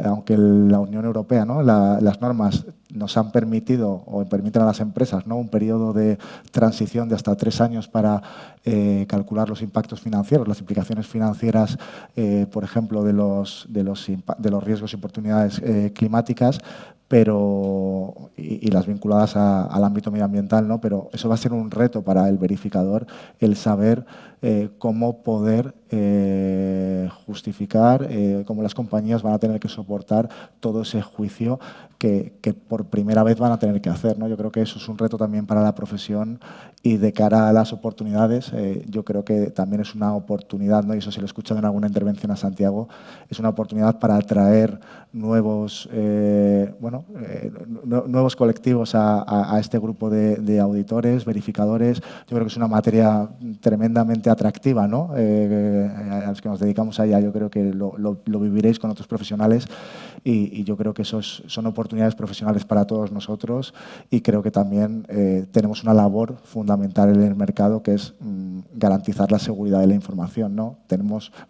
Aunque la Unión Europea, ¿no? Las normas nos han permitido o permiten a las empresas, ¿no? Un periodo de transición de hasta 3 años para calcular los impactos financieros, las implicaciones financieras, por ejemplo, de los riesgos y oportunidades climáticas, pero y las vinculadas al ámbito medioambiental, ¿no? Pero eso va a ser un reto para el verificador, el saber cómo poder justificar, cómo las compañías van a tener que soportar todo ese juicio que por primera vez van a tener que hacer, ¿no? Yo creo que eso es un reto también para la profesión y de cara a las oportunidades, yo creo que también es una oportunidad, ¿no? Y eso se lo he escuchado en alguna intervención a Santiago, es una oportunidad para atraer nuevos, nuevos colectivos a este grupo de auditores, verificadores. Yo creo que es una materia tremendamente atractiva, ¿no? A los que nos dedicamos a ella. Yo creo que lo viviréis con otros profesionales y yo creo que son oportunidades profesionales para todos nosotros y creo que también tenemos una labor fundamental en el mercado que es garantizar la seguridad de la información, ¿no?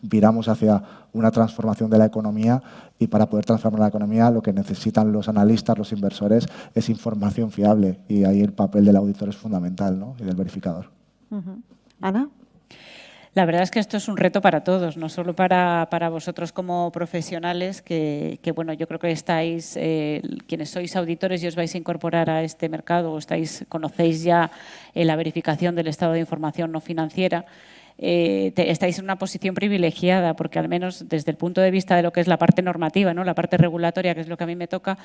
Viramos hacia una transformación de la economía y para poder transformar la economía lo que necesitan los analistas, los inversores, es información fiable y ahí el papel del auditor es fundamental, ¿no? Y del verificador. Ana. La verdad es que esto es un reto para todos, no solo para vosotros como profesionales, que bueno, yo creo que estáis, quienes sois auditores y os vais a incorporar a este mercado, conocéis ya la verificación del estado de información no financiera. Estáis en una posición privilegiada porque al menos desde el punto de vista de lo que es la parte normativa, ¿no? La parte regulatoria, que es lo que a mí me toca,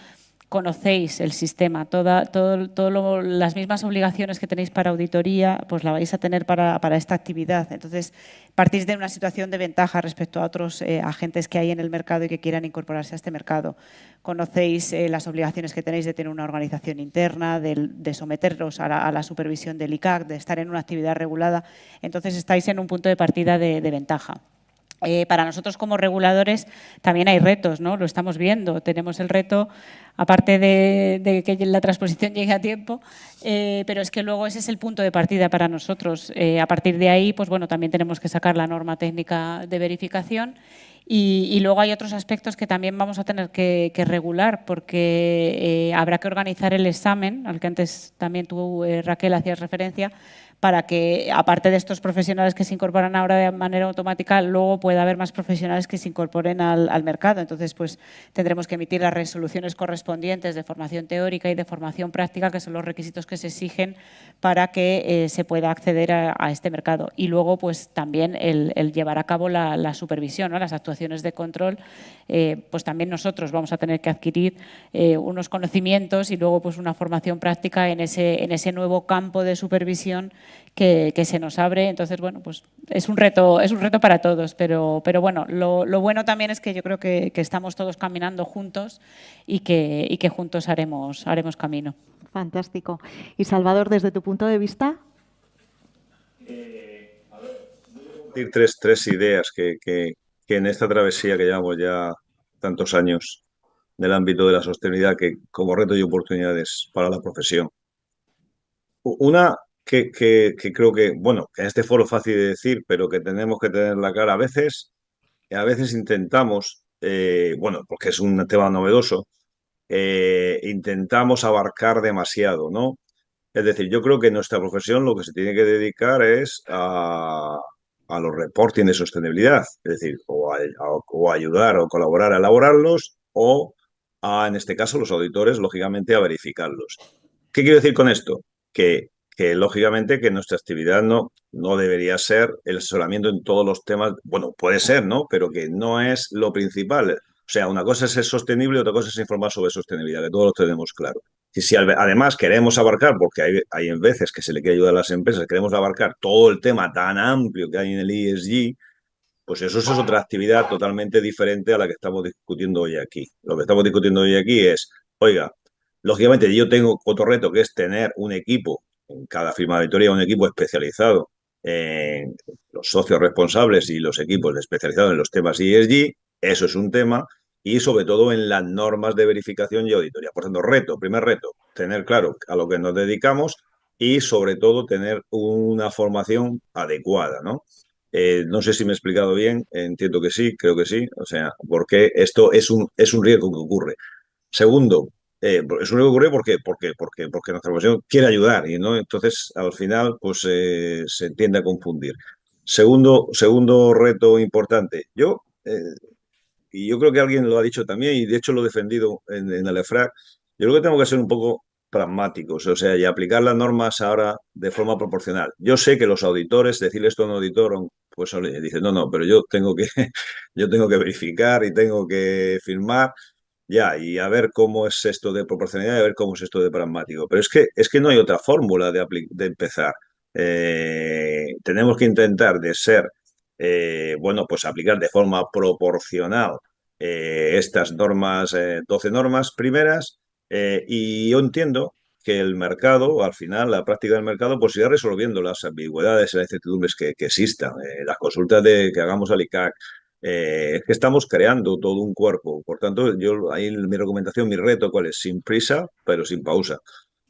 conocéis el sistema, las mismas obligaciones que tenéis para auditoría, pues la vais a tener para esta actividad. Entonces, partís de una situación de ventaja respecto a otros agentes que hay en el mercado y que quieran incorporarse a este mercado. Conocéis las obligaciones que tenéis de tener una organización interna, de someteros a la supervisión del ICAC, de estar en una actividad regulada. Entonces, estáis en un punto de partida de ventaja. Para nosotros como reguladores también hay retos, ¿no? Lo estamos viendo. Tenemos el reto, aparte de que la transposición llegue a tiempo, pero es que luego ese es el punto de partida para nosotros. A partir de ahí, pues bueno, también tenemos que sacar la norma técnica de verificación y luego hay otros aspectos que también vamos a tener que regular porque habrá que organizar el examen, al que antes también tú, Raquel, hacías referencia, para que, aparte de estos profesionales que se incorporan ahora de manera automática, luego pueda haber más profesionales que se incorporen al mercado. Entonces, pues tendremos que emitir las resoluciones correspondientes de formación teórica y de formación práctica, que son los requisitos que se exigen para que se pueda acceder a este mercado. Y luego, pues también el llevar a cabo la supervisión, ¿no? Las actuaciones de control, pues también nosotros vamos a tener que adquirir unos conocimientos y luego pues una formación práctica en ese nuevo campo de supervisión que se nos abre. Entonces, bueno, pues es un reto para todos, pero bueno, lo bueno también es que yo creo que estamos todos caminando juntos y que juntos haremos camino. Fantástico. Y Salvador, desde tu punto de vista. Tres ideas que en esta travesía que llevamos ya tantos años del ámbito de la sostenibilidad, que como reto y oportunidades para la profesión. Una que creo que, bueno, que en este foro es fácil de decir, pero que tenemos que tenerla clara. A veces intentamos, bueno, porque es un tema novedoso, intentamos abarcar demasiado, ¿no? Es decir, yo creo que nuestra profesión lo que se tiene que dedicar es a los reporting de sostenibilidad, es decir, o ayudar o colaborar a elaborarlos o, en este caso, los auditores, lógicamente, a verificarlos. ¿Qué quiero decir con esto? Que lógicamente, que nuestra actividad no debería ser el asesoramiento en todos los temas, bueno, puede ser, ¿no? Pero que no es lo principal. O sea, una cosa es ser sostenible y otra cosa es informar sobre sostenibilidad, que todos lo tenemos claro. Si además queremos abarcar, porque hay veces que se le quiere ayudar a las empresas, queremos abarcar todo el tema tan amplio que hay en el ESG, pues eso es otra actividad totalmente diferente a la que estamos discutiendo hoy aquí. Lo que estamos discutiendo hoy aquí es, oiga, lógicamente yo tengo otro reto que es tener un equipo, en cada firma de auditoría, un equipo especializado en los socios responsables y los equipos especializados en los temas ESG, eso es un tema, y sobre todo en las normas de verificación y auditoría. Por tanto, primer reto, tener claro a lo que nos dedicamos y sobre todo tener una formación adecuada, ¿no? No sé si me he explicado bien, entiendo que sí, creo que sí, o sea, porque esto es un riesgo que ocurre. Segundo, es un riesgo que ocurre porque nuestra profesión quiere ayudar y no, entonces al final pues se tiende a confundir. Segundo reto importante, y yo creo que alguien lo ha dicho también, y de hecho lo he defendido en el EFRAG, yo creo que tenemos que ser un poco pragmáticos, o sea, y aplicar las normas ahora de forma proporcional. Yo sé que los auditores, decirle esto a un auditor, pues dicen, no, pero yo tengo que verificar y tengo que firmar, ya, y a ver cómo es esto de proporcionalidad y a ver cómo es esto de pragmático. Pero es que no hay otra fórmula de empezar. Tenemos que intentar de ser bueno, pues aplicar de forma proporcional estas normas, 12 normas primeras, y yo entiendo que el mercado, al final, la práctica del mercado, pues irá resolviendo las ambigüedades y las incertidumbres que existan. Las consultas que hagamos al ICAC, es que estamos creando todo un cuerpo. Por tanto, yo ahí mi recomendación, mi reto, ¿cuál es? Sin prisa, pero sin pausa.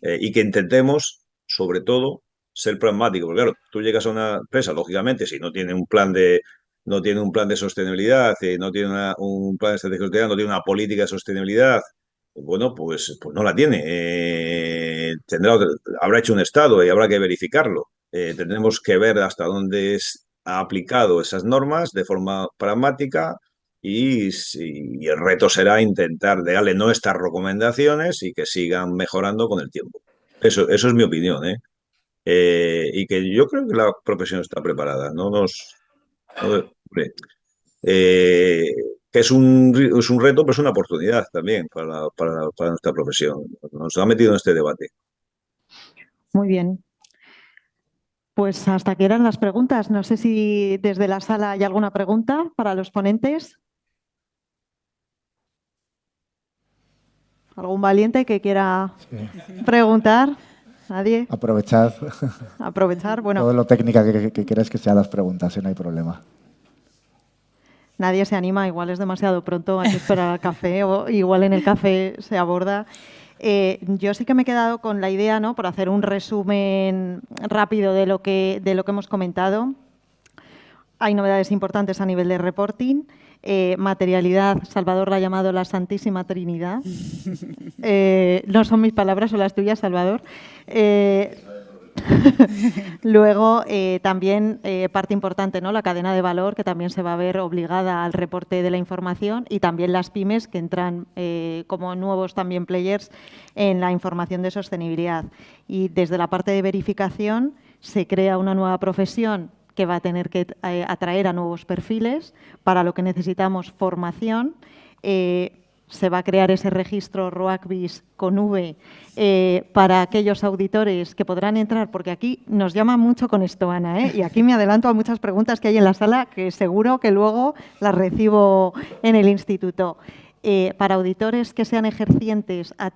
Y que intentemos, sobre todo, ser pragmático, porque claro, tú llegas a una empresa, lógicamente, si no tiene un plan de sostenibilidad, no tiene un plan de estrategia de sostenibilidad, no tiene una política de sostenibilidad, bueno, pues no la tiene. Habrá hecho un estado y habrá que verificarlo. Tendremos que ver hasta dónde ha aplicado esas normas de forma pragmática y el reto será intentar darle nuestras recomendaciones y que sigan mejorando con el tiempo. Eso es mi opinión, ¿eh? Y que yo creo que la profesión está preparada. Hombre, eh, que es un reto, pero es una oportunidad también para nuestra profesión. Nos ha metido en este debate. Muy bien. Pues hasta aquí eran las preguntas. No sé si desde la sala hay alguna pregunta para los ponentes. ¿Algún valiente que quiera preguntar? ¿Nadie? Aprovechar Bueno, todo lo técnica que quieras que sean las preguntas, no hay problema. nadie se anima, igual es demasiado pronto, hay que esperar al café o igual en el café se aborda. Yo sí que me he quedado con la idea, ¿no? Por hacer un resumen rápido de lo que hemos comentado. Hay novedades importantes a nivel de reporting. Materialidad, Salvador la ha llamado la Santísima Trinidad. No son mis palabras, son las tuyas, Salvador. Luego, también parte importante, ¿no? La cadena de valor, que también se va a ver obligada al reporte de la información, y también las pymes que entran como nuevos también players en la información de sostenibilidad. Y desde la parte de verificación se crea una nueva profesión que va a tener que atraer a nuevos perfiles, para lo que necesitamos formación. Se va a crear ese registro ROACBIS con V para aquellos auditores que podrán entrar, porque aquí nos llama mucho con esto, Ana, y aquí me adelanto a muchas preguntas que hay en la sala, que seguro que luego las recibo en el instituto. Para auditores que sean ejercientes a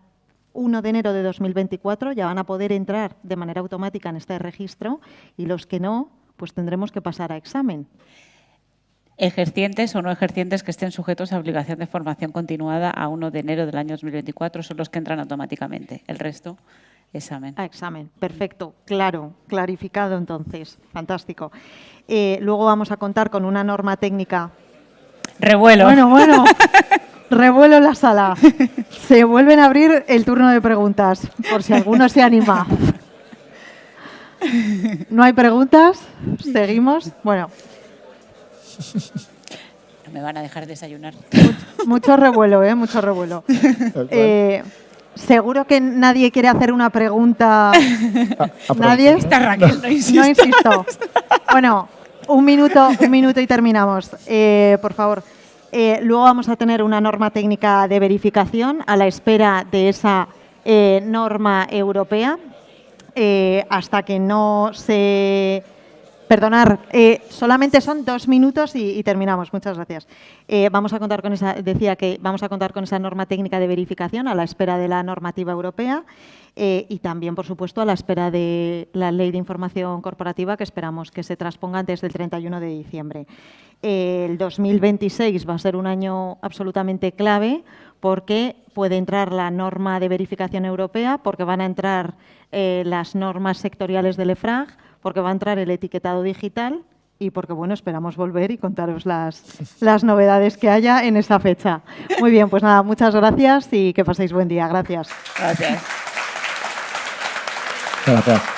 1 de enero de 2024 ya van a poder entrar de manera automática en este registro, y los que no, pues tendremos que pasar a examen. Ejercientes o no ejercientes que estén sujetos a obligación de formación continuada a 1 de enero del año 2024 son los que entran automáticamente. El resto, examen. A examen, perfecto, claro, clarificado entonces, fantástico. Luego vamos a contar con una norma técnica. Revuelo. Bueno, revuelo en la sala. Se vuelven a abrir el turno de preguntas, por si alguno se anima. ¿No hay preguntas? ¿Seguimos? Bueno. No me van a dejar desayunar. Mucho revuelo, mucho revuelo. Seguro que nadie quiere hacer una pregunta. ¿Nadie? Está Raquel, no insistas. No insisto. Bueno, un minuto y terminamos. Por favor. Luego vamos a tener una norma técnica de verificación a la espera de esa norma europea. Hasta que no se... Perdonar, solamente son 2 minutos y terminamos. Muchas gracias. Vamos a contar con esa, decía que vamos a contar con esa norma técnica de verificación a la espera de la normativa europea y también, por supuesto, a la espera de la Ley de Información Corporativa que esperamos que se transponga antes del 31 de diciembre. El 2026 va a ser un año absolutamente clave porque puede entrar la norma de verificación europea, porque van a entrar las normas sectoriales del EFRAG, porque va a entrar el etiquetado digital y porque, bueno, esperamos volver y contaros las novedades que haya en esta fecha. Muy bien, pues nada, muchas gracias y que paséis buen día. Gracias. Gracias. Gracias.